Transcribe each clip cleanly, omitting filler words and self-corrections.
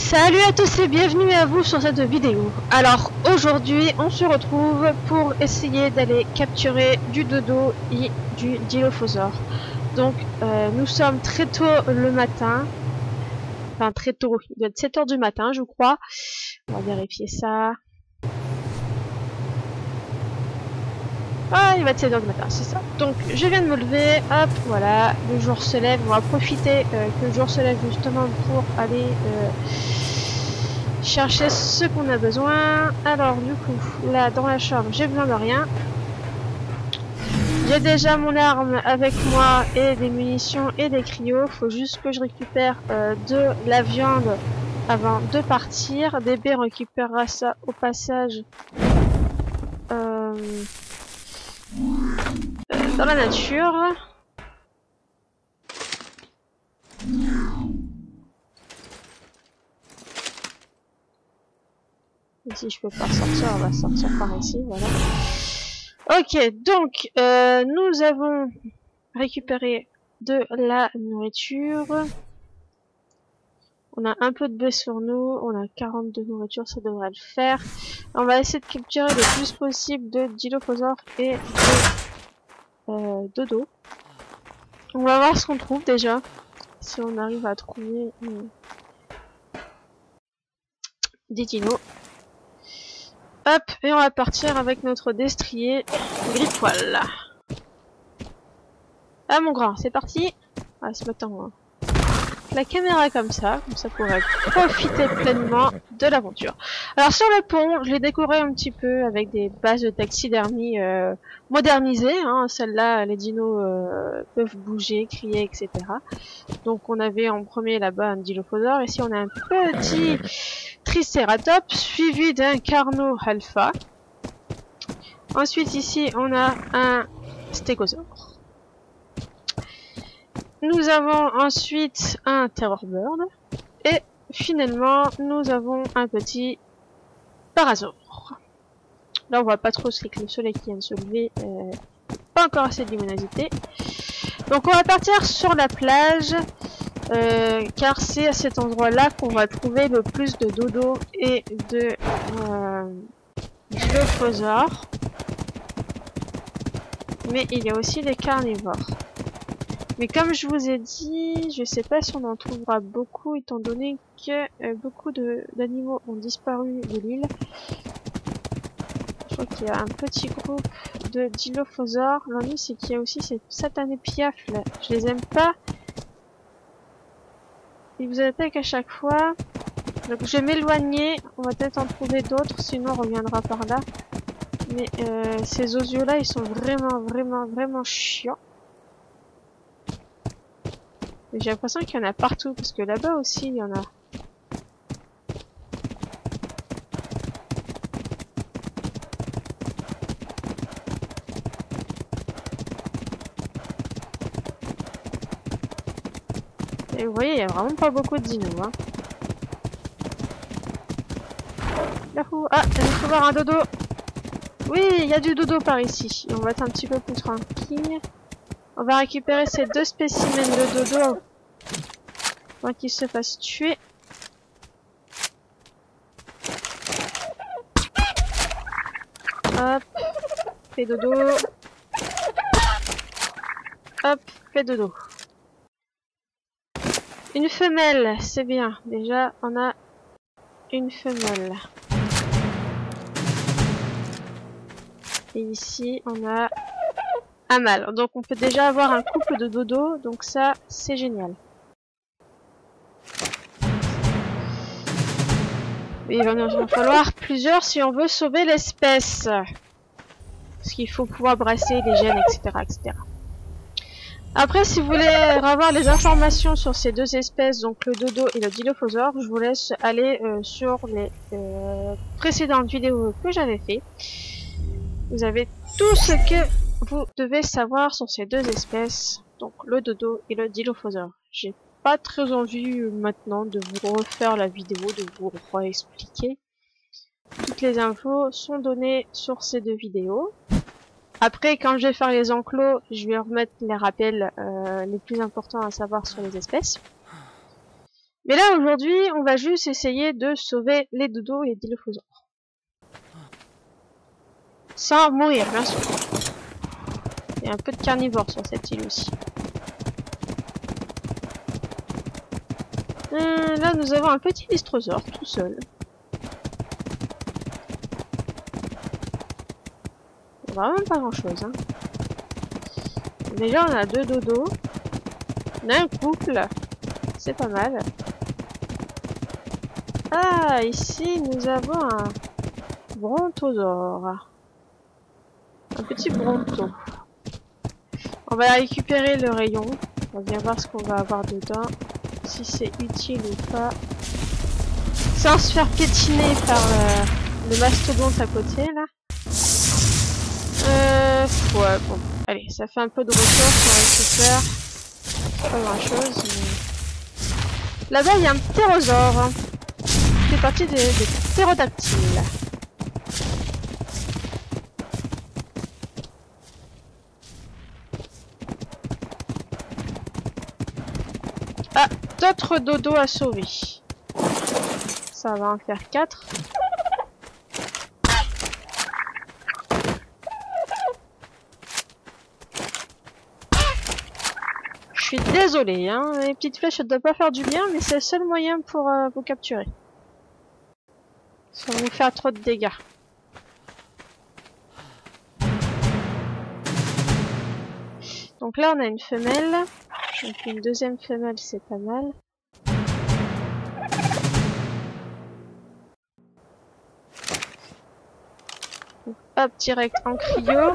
Salut à tous et bienvenue à vous sur cette vidéo. Alors aujourd'hui on se retrouve pour essayer d'aller capturer du dodo et du dilophosaure. Donc nous sommes très tôt le matin. Enfin très tôt, il doit être 7 h du matin je crois. On va vérifier ça. Ah, il va être 7 h du matin, c'est ça. Donc je viens de me lever, hop, voilà, le jour se lève. On va profiter que le jour se lève justement pour aller chercher ce qu'on a besoin. Alors du coup, là dans la chambre, j'ai besoin de rien. J'ai déjà mon arme avec moi et des munitions et des cryos. Faut juste que je récupère de la viande avant de partir. DB récupérera ça au passage dans la nature. Et si je peux pas sortir, on va sortir par ici, voilà. Ok, donc nous avons récupéré de la nourriture. On a un peu de bœuf sur nous, on a 40 de nourriture, ça devrait le faire. On va essayer de capturer le plus possible de dilophosaures et de dodo. On va voir ce qu'on trouve déjà, si on arrive à trouver des dinos. Hop, et on va partir avec notre destrier gris-poil. Ah mon grand, c'est parti. Ah, ce matin, hein. La caméra comme ça pourrait profiter pleinement de l'aventure. Alors sur le pont, je l'ai décoré un petit peu avec des bases de taxidermie modernisées. Hein. Celles-là, les dinos peuvent bouger, crier, etc. Donc on avait en premier là-bas un dilophosaure. Ici on a un petit tricératops suivi d'un carno alpha. Ensuite ici on a un stégosaure. Nous avons ensuite un terrorbird. Et finalement, nous avons un petit parasaure. Là, on voit pas trop ce que le soleil qui vient de se lever. Pas encore assez de luminosité. Donc, on va partir sur la plage. Car c'est à cet endroit-là qu'on va trouver le plus de dodo et de dilophosaures. Mais il y a aussi des carnivores. Mais comme je vous ai dit, je sais pas si on en trouvera beaucoup étant donné que beaucoup d'animaux ont disparu de l'île. Je crois qu'il y a un petit groupe de dilophosaures. L'ennui c'est qu'il y a aussi ces satanés piafs là. Je les aime pas. Ils vous attaquent à chaque fois. Donc je vais m'éloigner. On va peut-être en trouver d'autres, sinon on reviendra par là. Mais ces osios là, ils sont vraiment chiants. J'ai l'impression qu'il y en a partout, parce que là-bas aussi, il y en a. Et vous voyez, il n'y a vraiment pas beaucoup de dinos. Hein. Yahoo! Ah, il faut voir un dodo! Oui, il y a du dodo par ici. Et on va être un petit peu plus tranquille. On va récupérer ces deux spécimens de dodo avant qu'ils se fassent tuer. Hop, fais dodo. Hop, fais dodo. Une femelle, c'est bien. Déjà, on a une femelle. Et ici, on a un mâle. Donc, on peut déjà avoir un couple de dodo. Donc ça, c'est génial. Il va nous en falloir plusieurs si on veut sauver l'espèce. Parce qu'il faut pouvoir brasser les gènes, etc., etc. Après, si vous voulez avoir les informations sur ces deux espèces, donc le dodo et le dilophosaure, je vous laisse aller sur les précédentes vidéos que j'avais fait. Vous avez tout ce que vous devez savoir sur ces deux espèces, donc le dodo et le dilophosaure. J'ai pas très envie maintenant de vous refaire la vidéo, de vous réexpliquer. Toutes les infos sont données sur ces deux vidéos. Après, quand je vais faire les enclos, je vais remettre les rappels les plus importants à savoir sur les espèces. Mais là, aujourd'hui, on va juste essayer de sauver les dodos et les dilophosaures. Sans mourir, bien sûr. Il y a un peu de carnivores sur cette île aussi. Là, nous avons un petit lystrosaure, tout seul. Vraiment pas grand-chose, hein. Déjà, on a 2 dodos. On a un couple. C'est pas mal. Ah, ici, nous avons un brontosaure. Un petit bronto. On va récupérer le rayon. On va bien voir ce qu'on va avoir dedans. Si c'est utile ou pas. Sans se faire piétiner par le mastodonte à côté, là. Ouais, bon. Allez, ça fait un peu de ressources, on récupère. Pas grand chose, mais... Là-bas, il y a un ptérosaure. Il fait partie des ptérodactyles. Ah, d'autres dodos à sauver. Ça va en faire 4. Je suis désolée, hein, les petites flèches ne doivent pas faire du bien, mais c'est le seul moyen pour vous capturer. Sans vous faire trop de dégâts. Donc là, on a une femelle. Donc une deuxième femelle, c'est pas mal. Donc, hop, direct en cryo.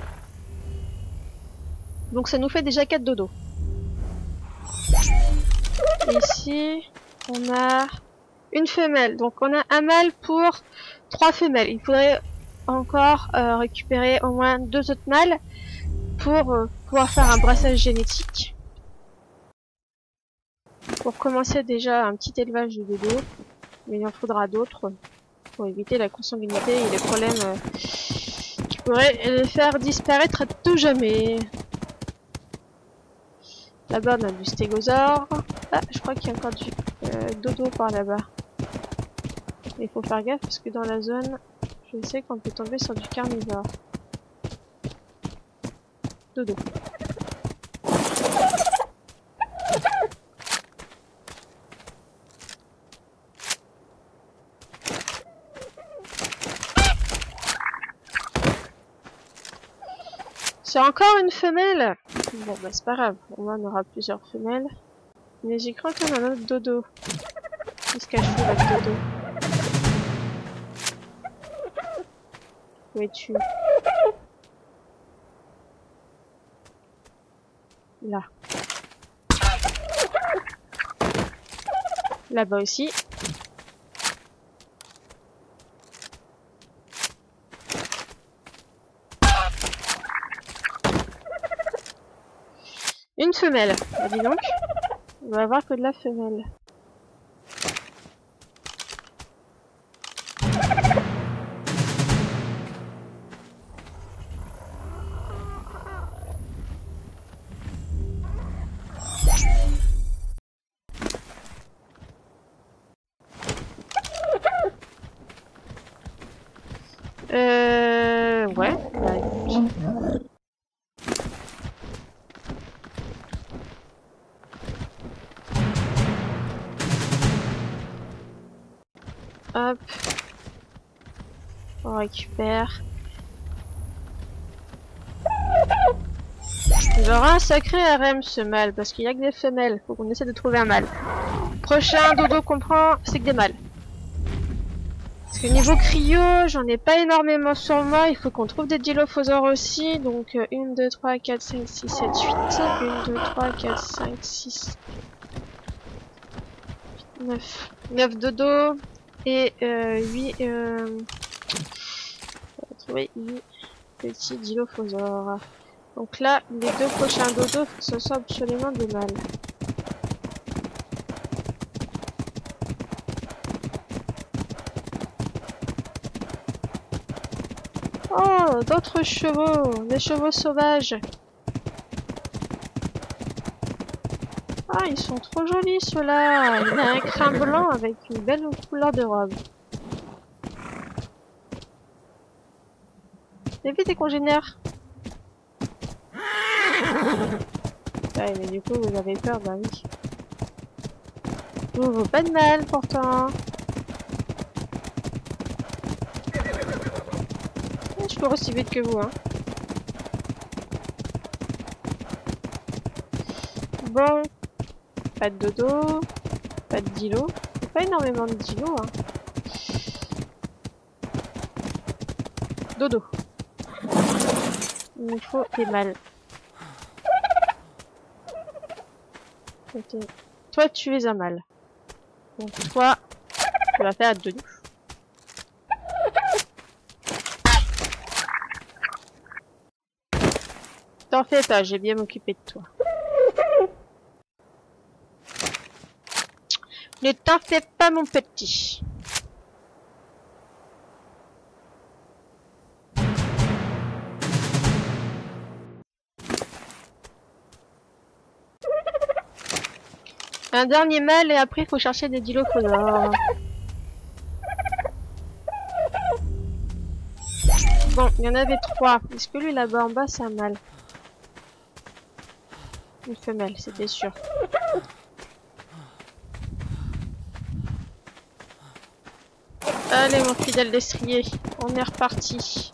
Donc ça nous fait déjà 4 dodos. Ici, on a une femelle. Donc on a un mâle pour 3 femelles. Il faudrait encore récupérer au moins 2 autres mâles pour pouvoir faire un brassage génétique. Pour commencer déjà un petit élevage de dodo. Mais il en faudra d'autres pour éviter la consanguinité et les problèmes qui pourraient les faire disparaître à tout jamais. Là-bas, on a du stégosaure. Ah, je crois qu'il y a encore du dodo par là-bas. Il faut faire gaffe parce que dans la zone, je sais qu'on peut tomber sur du carnivore. Dodo. C'est encore une femelle. Bon, bah c'est pas grave. Au moins, on aura plusieurs femelles. Mais j'y crois qu'on a un autre dodo. Qu'est-ce qu'elle fout, votre dodo? Où es-tu? Là. Là-bas aussi. Une femelle. Bah, dis donc. On va avoir que de la femelle. Ouais. Bah, écoute. Hop. On récupère. Il aura un sacré harem ce mâle, parce qu'il n'y a que des femelles. Faut qu'on essaie de trouver un mâle. Prochain dodo qu'on prend, c'est que des mâles. Parce que niveau cryo, j'en ai pas énormément sur moi. Il faut qu'on trouve des dilophosaures aussi. Donc 1, 2, 3, 4, 5, 6, 7, 8. 1, 2, 3, 4, 5, 6, 9. 9 dodos. Et 8, on va trouver 8 petits dilophosaures. Donc là, les 2 prochains dodos, ce sont absolument des mâles. Oh, d'autres chevaux, des chevaux sauvages. Ah, ils sont trop jolis ceux-là. Il a un crin blanc avec une belle couleur de robe. T'as vu tes congénères? Ouais, mais du coup, vous avez peur, bah oui. Vous vaut pas de mal, pourtant. Je cours aussi vite que vous, hein. Bon. Pas de dodo. Pas de dilo. Pas énormément de dilo, hein. Dodo. Il me faut des mâles. Okay. Toi, tu es un mâle. Donc toi, tu vas faire dodo. T'en fais pas, j'ai bien m'occuper de toi. Ne t'en fais pas, mon petit. Un dernier mâle et après il faut chercher des dilophosaures. Bon, il y en avait 3. Est-ce que lui là-bas en bas c'est un mâle? Une femelle, c'était sûr. Allez mon fidèle destrier, on est reparti.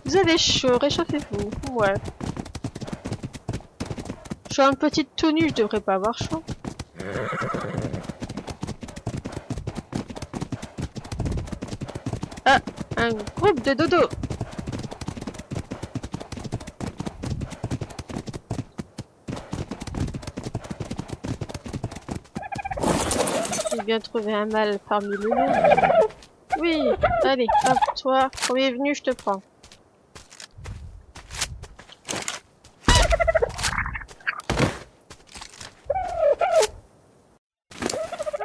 Vous avez chaud, réchauffez-vous. Ouais. Je suis en petite tenue, je devrais pas avoir chaud. Ah, un groupe de dodo. J'ai bien trouvé un mâle parmi les loups. Oui, allez, hop, toi, premier venu, je te prends.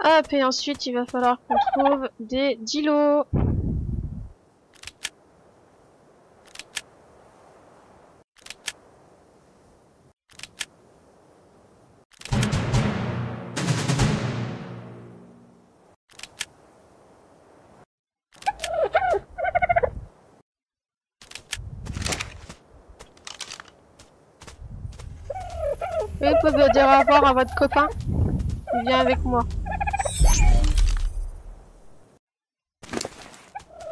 Hop, et ensuite, il va falloir qu'on trouve des dilos. Et vous pouvez dire au revoir à votre copain. Il vient avec moi.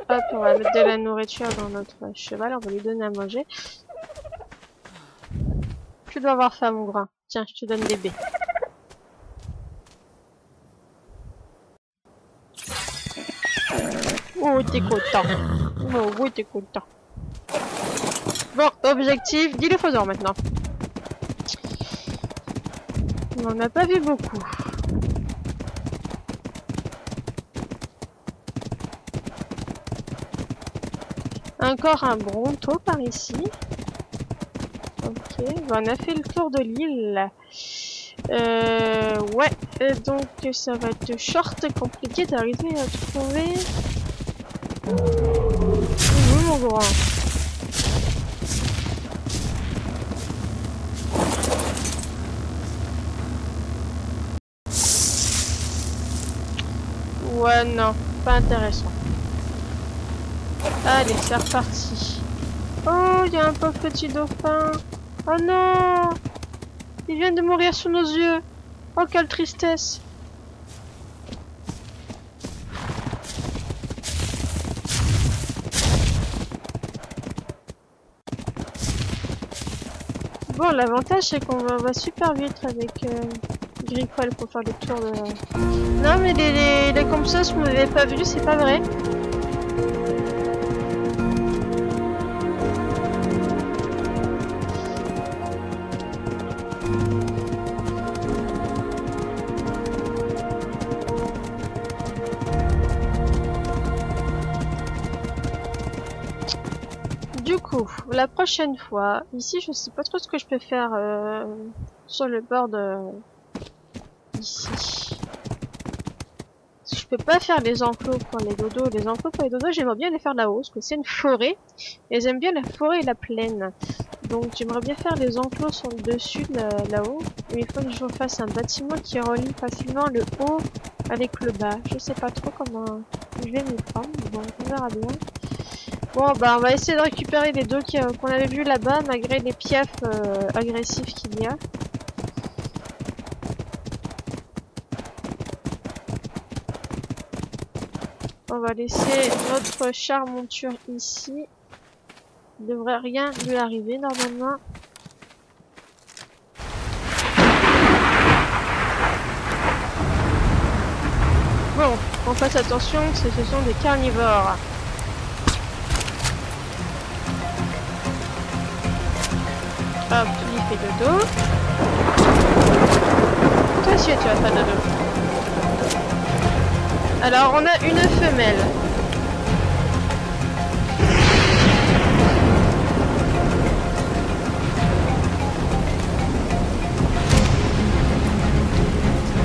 Hop, on va mettre de la nourriture dans notre cheval, on va lui donner à manger. Tu dois avoir faim, mon grand. Tiens, je te donne des baies. Oh, t'es content. Oh, oui, t'es content. Bon, objectif, dilophosaure maintenant. On n'en a pas vu beaucoup. Encore un bronto par ici. Ok, on a fait le tour de l'île. Ouais, donc ça va être short et compliqué d'arriver à trouver... Où mon grand? Ouais, non, pas intéressant. Allez, c'est reparti. Oh, il y a un pauvre petit dauphin. Oh non! Il vient de mourir sous nos yeux. Oh, quelle tristesse. Bon, l'avantage c'est qu'on va super vite avec Griffel pour faire le tour de... Non mais les comme ça, si vous m'avez pas vu, c'est pas vrai. Du coup, la prochaine fois, ici je sais pas trop ce que je peux faire sur le bord de... ici. Je peux pas faire les enclos pour les dodos. Les enclos pour les dodos, j'aimerais bien les faire là-haut, parce que c'est une forêt. Et j'aime bien la forêt et la plaine. Donc j'aimerais bien faire les enclos sur le dessus là-haut. Mais il faut que je fasse un bâtiment qui relie facilement le haut avec le bas. Je sais pas trop comment je vais m'y prendre. Bon, on verra bien. Bon, bah on va essayer de récupérer les deux qu'on avait vus là-bas, malgré les piafs agressifs qu'il y a. On va laisser notre char monture ici. Il ne devrait rien lui arriver normalement. Bon, on fasse attention, ce sont des carnivores. Hop, il fait dodo. Toi aussi tu vas faire dodo. Alors on a une femelle.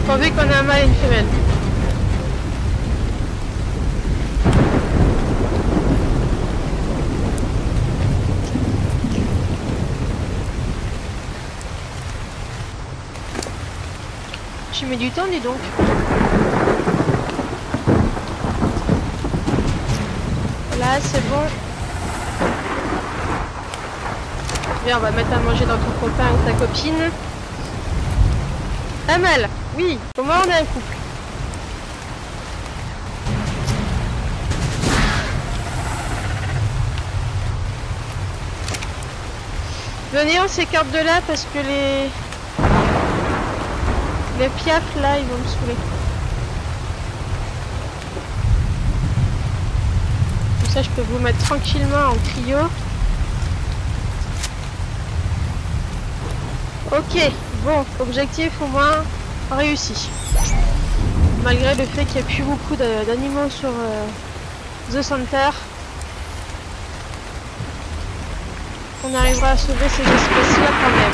Pourvu qu'on a un mâle et une femelle. Tu mets du temps, dis donc. Là, c'est bon. Viens, on va mettre à manger dans ton copain ou ta copine. Amal, oui, comment on est un couple. Venez, on s'écarte de là parce que les piafs là, ils vont me saouler. Comme ça, je peux vous mettre tranquillement en cryo. Ok, bon, objectif au moins réussi. Malgré le fait qu'il n'y a plus beaucoup d'animaux sur The Center, on arrivera à sauver ces espèces-là quand même.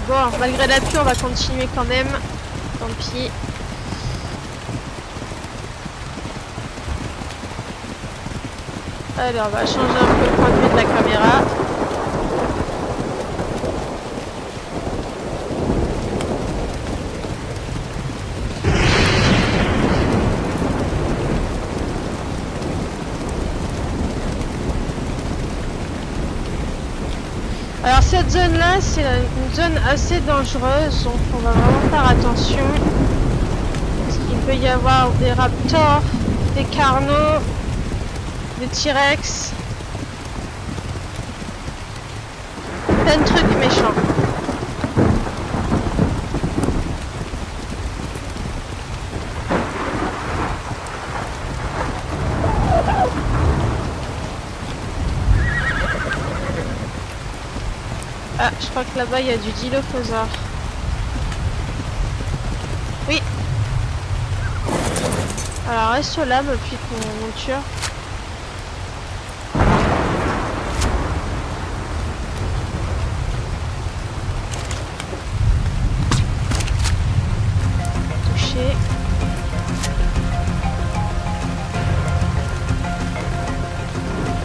Bon, malgré la pluie, on va continuer quand même. Tant pis. Allez, on va changer un peu le point de vue de la caméra. Alors cette zone là c'est une zone assez dangereuse, donc on va vraiment faire attention. Parce qu'il peut y avoir des raptors, des carnos, des T-Rex, plein de trucs méchants. Ah, je crois que là-bas il y a du dilophosaure. Oui. Alors reste là, me pique mon tueur. Touché.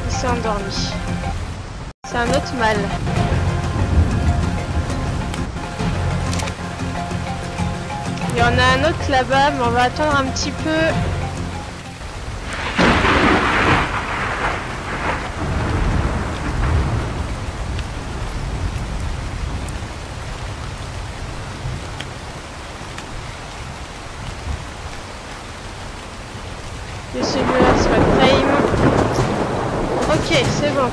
Il s'est endormi. C'est un autre mâle. Il y en a un autre là-bas, mais on va attendre un petit peu. Que celui-là soit tame. Ok, c'est bon.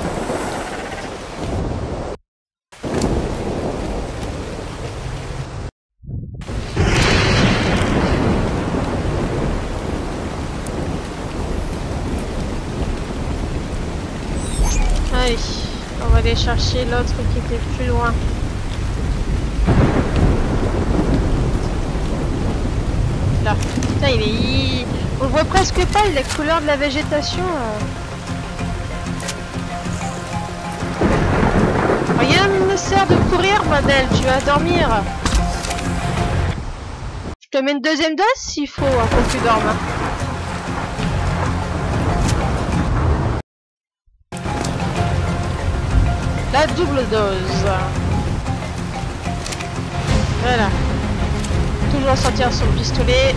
Allez, on va aller chercher l'autre qui était plus loin. Là, putain, on voit presque pas les couleurs de la végétation. Rien ne sert de courir, Babel, tu vas dormir. Je te mets une deuxième dose s'il faut, hein, pour que tu dormes. Hein. La double dose. Voilà. Toujours sortir son pistolet.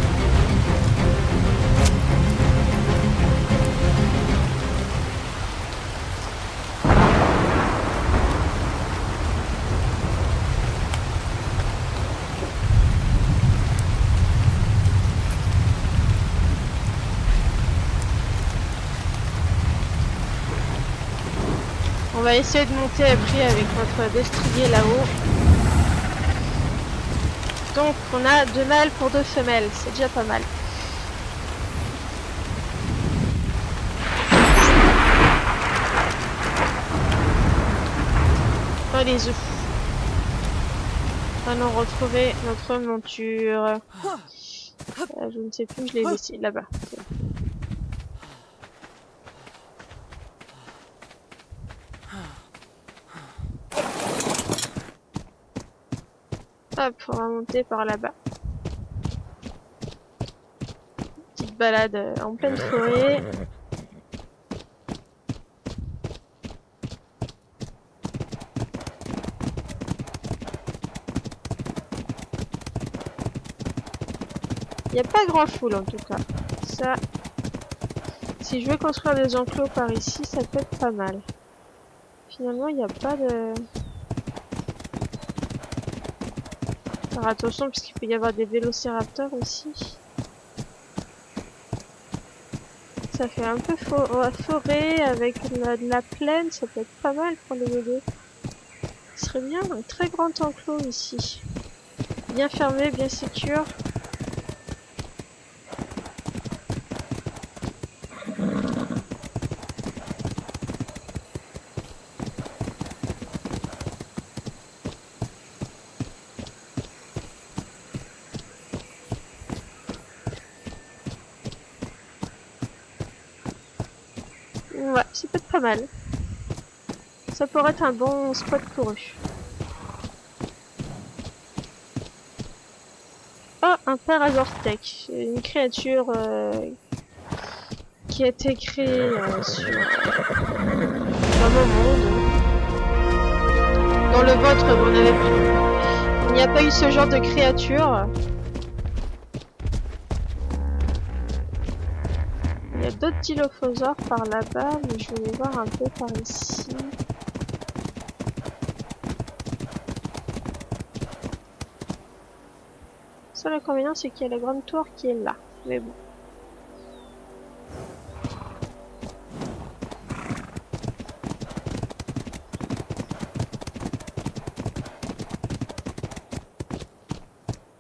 On va essayer de monter après avec notre destrier là-haut. Donc on a 2 mâles pour 2 femelles, c'est déjà pas mal. Oh les œufs. Allons retrouver notre monture. Je ne sais plus, je l'ai laissé là-bas. Hop, on va monter par là-bas. Petite balade en pleine forêt. Il n'y a pas grand foule en tout cas. Ça, si je veux construire des enclos par ici, ça peut être pas mal. Finalement, il n'y a pas de... Alors attention, parce qu'il peut y avoir des vélociraptors aussi. Ça fait un peu forêt avec de la plaine, ça peut être pas mal pour les bébés. Ce serait bien un très grand enclos ici. Bien fermé, bien sécure. Ouais, ça peut être pas mal. Ça pourrait être un bon spot pour eux. Oh, un Parazortech. Une créature qui a été créée dans mon monde. Dans le vôtre, on avait... il n'y a pas eu ce genre de créature. Il y a d'autres dilophosaures par là-bas, mais je vais les voir un peu par ici. Seul inconvénient, c'est qu'il y a la grande tour qui est là. Mais bon.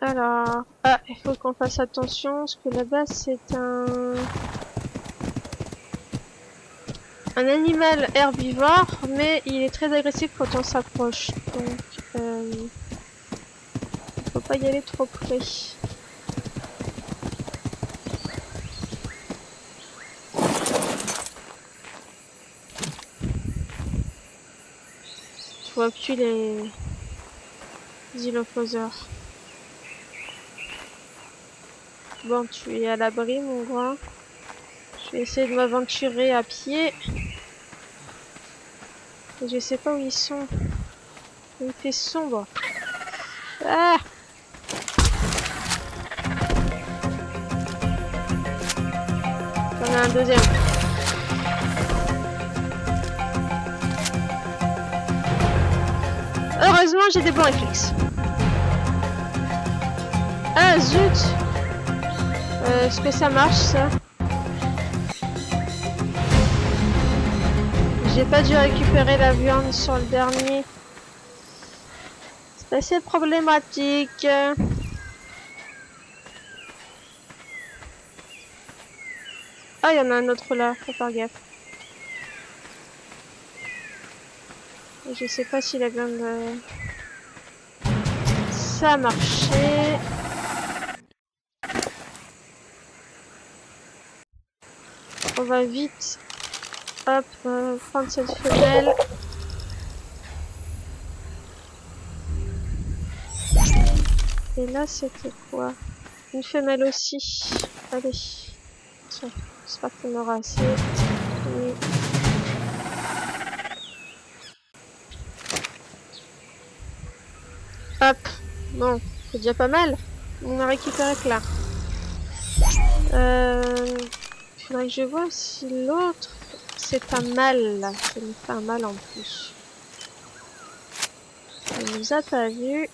Alors... ah, il faut qu'on fasse attention, parce que là-bas, c'est un animal herbivore, mais il est très agressif quand on s'approche. Donc, faut pas y aller trop près. Je vois plus les dilophosaures. Bon, tu es à l'abri, mon grand. Je vais essayer de m'aventurer à pied. Et je sais pas où ils sont. Il fait sombre. Ah! On a un deuxième. Heureusement, j'ai des bons réflexes. Ah, zut! Est-ce que ça marche, ça? J'ai pas dû récupérer la viande sur le dernier. C'est assez problématique. Ah, il y en a un autre là, faut faire gaffe. Je sais pas si la viande... ça a marché. On va vite, hop, prendre cette femelle. Et là, c'était quoi? Une femelle aussi. Allez. Tiens, j'espère qu'on aura assez. Oui. Hop. Bon, c'est déjà pas mal. On a récupéré que là. Il faudrait que je vois si l'autre, c'est un mâle, là. Ça nous fait un mâle en plus. Elle nous a pas vu.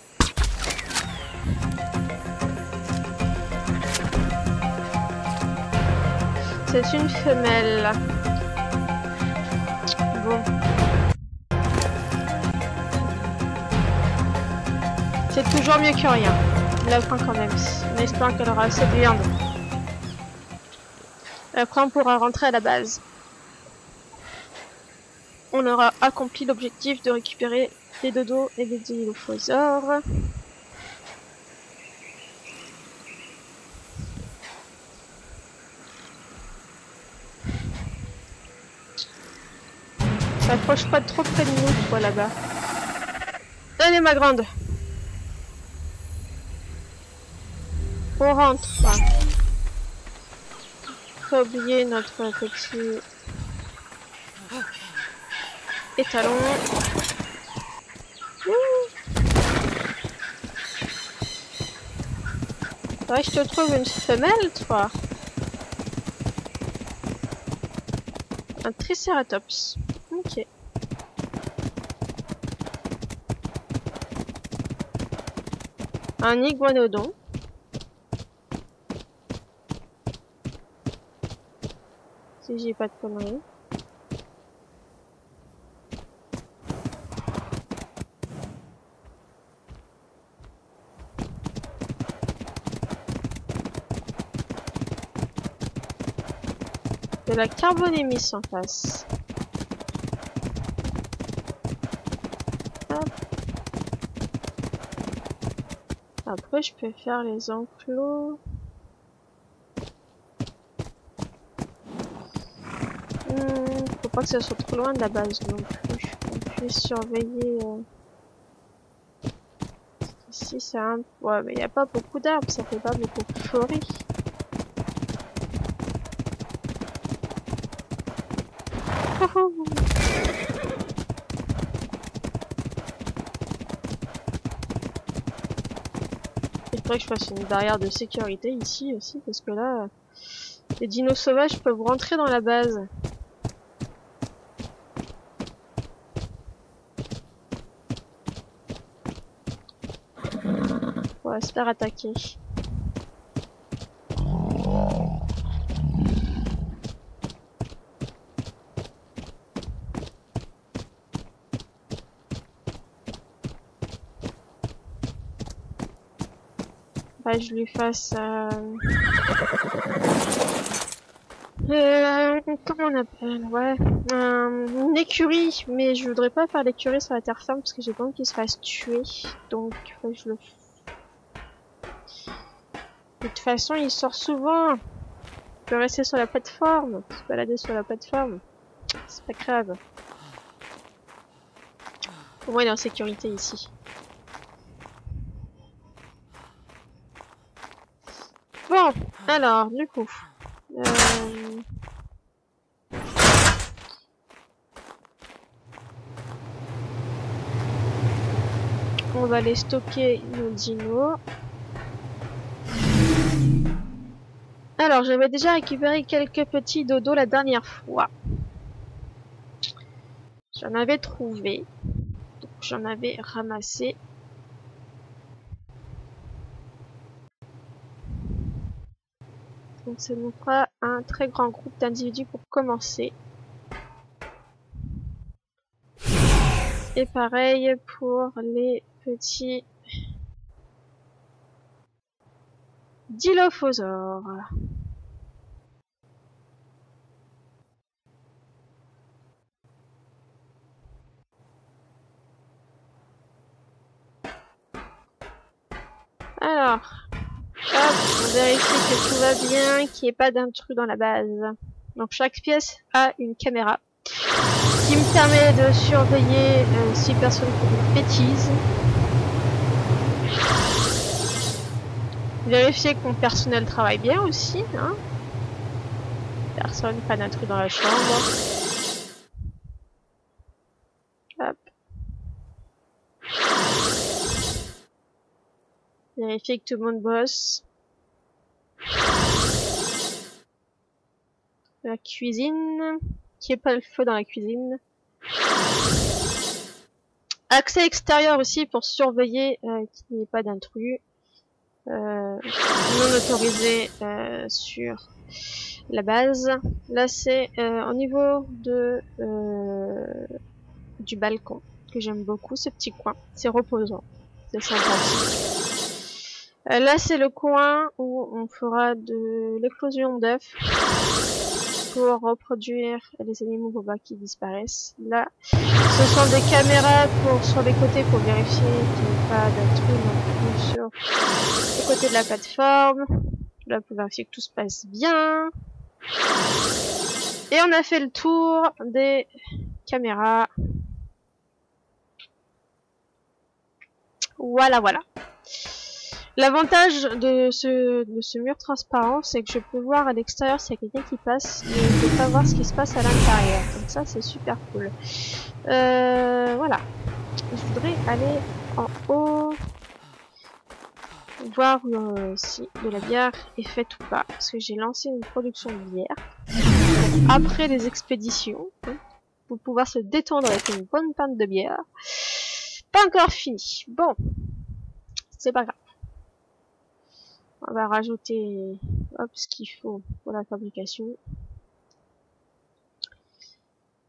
C'est une femelle. Bon. C'est toujours mieux que rien. On la prend quand même. On espère qu'elle aura assez de viande. Après, on pourra rentrer à la base. On aura accompli l'objectif de récupérer des dodos et des dilophosaures. S'approche pas trop près de nous, toi, là-bas. Allez, ma grande. On rentre. Faut oublier notre petit étalon. Ouais, je te trouve une femelle, toi. Un tricératops. Ok. Un iguanodon. Si j'ai pas de conneries. De la carbonémys en face. Hop. Après, je peux faire les enclos. Faut pas que ça soit trop loin de la base non plus. On puisse surveiller. Ici, c'est un. Ouais, mais il n'y a pas beaucoup d'arbres, ça fait pas beaucoup de forêt. Il faudrait que je fasse une barrière de sécurité ici aussi, parce que là, les dinos sauvages peuvent rentrer dans la base. On va se faire attaquer. Bah, je lui fasse comment on appelle, ouais, une écurie, mais je voudrais pas faire l'écurie sur la terre ferme parce que j'ai pas envie qu'il se fasse tuer, donc faut que je le. De toute façon, il sort souvent. Il peut rester sur la plateforme, se balader sur la plateforme, c'est pas grave. Au moins il est en sécurité ici. Bon, alors, du coup, on va les stocker nos dinos. Alors, j'avais déjà récupéré quelques petits dodos la dernière fois. J'en avais trouvé. Donc, j'en avais ramassé. Donc, ça nous fera un très grand groupe d'individus pour commencer. Et pareil pour les petits dilophosaures. Alors, hop, on vérifie que tout va bien, qu'il n'y ait pas d'intrus dans la base. Donc chaque pièce a une caméra qui me permet de surveiller si personne fait des bêtises. Vérifier que mon personnel travaille bien aussi, hein. Personne, pas d'intrus dans la chambre. Hop. Vérifier que tout le monde bosse. La cuisine. Qu'il n'y ait pas le feu dans la cuisine. Accès extérieur aussi pour surveiller qu'il n'y ait pas d'intrus. Non autorisé sur la base. Là c'est au niveau de du balcon que j'aime beaucoup, ce petit coin. C'est reposant, c'est sympathique. Là c'est le coin où on fera de l'éclosion d'œufs pour reproduire les animaux bobas qui disparaissent. Là ce sont des caméras sur les côtés pour vérifier qu'il n'y a pas d'intrus non plus sur le côté de la plateforme. Là pour vérifier que tout se passe bien. Et on a fait le tour des caméras. Voilà, voilà. L'avantage de ce mur transparent, c'est que je peux voir à l'extérieur s'il y a quelqu'un qui passe, mais je peux pas voir ce qui se passe à l'intérieur. Donc ça, c'est super cool. Voilà. Je voudrais aller en haut, voir si de la bière est faite ou pas, parce que j'ai lancé une production de bière. Après les expéditions, pour pouvoir se détendre avec une bonne pinte de bière. Pas encore fini. Bon, c'est pas grave. On va rajouter hop, ce qu'il faut pour la fabrication.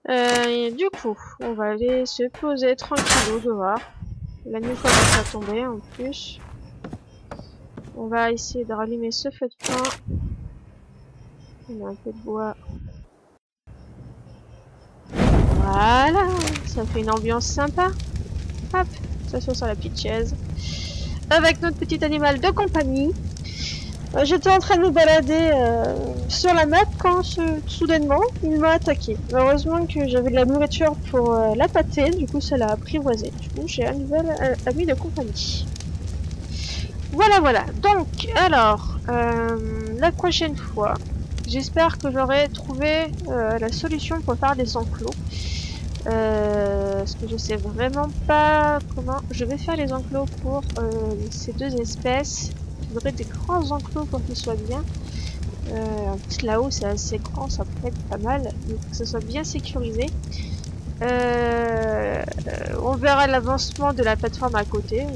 Du coup, on va aller se poser tranquillement dehors. La nuit commence à tomber en plus. On va essayer de rallumer ce feu de camp. On a un peu de bois. Voilà, ça fait une ambiance sympa. Hop, s'assoit sur la petite chaise. Avec notre petit animal de compagnie. J'étais en train de me balader sur la map quand soudainement il m'a attaqué. Heureusement que j'avais de la nourriture pour l'appâter, du coup ça l'a apprivoisé. Du coup j'ai un nouvel ami de compagnie. Voilà, voilà. Donc, alors, la prochaine fois, j'espère que j'aurai trouvé la solution pour faire des enclos. Parce que je sais vraiment pas comment je vais faire les enclos pour ces deux espèces. Je voudrais des grands enclos pour qu'ils soient bien. En plus là-haut c'est assez grand, ça pourrait être pas mal, mais que ce soit bien sécurisé. On verra l'avancement de la plateforme à côté.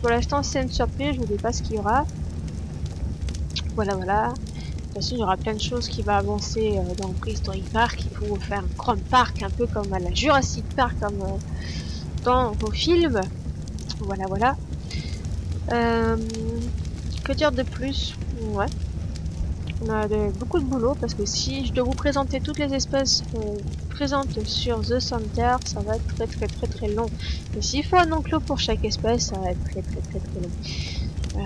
Pour l'instant c'est une surprise, je ne sais pas ce qu'il y aura. Voilà, voilà. De toute façon, il y aura plein de choses qui vont avancer dans le Prehistoric Park. Il faut faire un grand parc, un peu comme à la Jurassic Park, comme dans vos films. Voilà, voilà. Que dire de plus? Ouais. On a beaucoup de boulot parce que si je dois vous présenter toutes les espèces présentes sur The Center, ça va être très long. Et s'il faut un enclos pour chaque espèce, ça va être très long.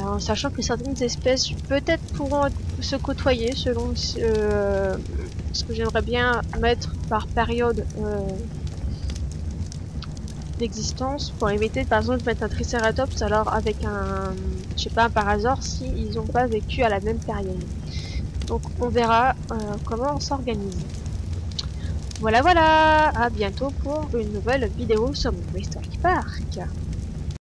En sachant que certaines espèces peut-être pourront se côtoyer selon ce que j'aimerais bien mettre par période d'existence pour éviter par exemple de mettre un Triceratops alors avec un, je sais pas, par hasard si ils n'ont pas vécu à la même période. Donc on verra comment on s'organise. Voilà, voilà, à bientôt pour une nouvelle vidéo sur mon Prehistoric Park.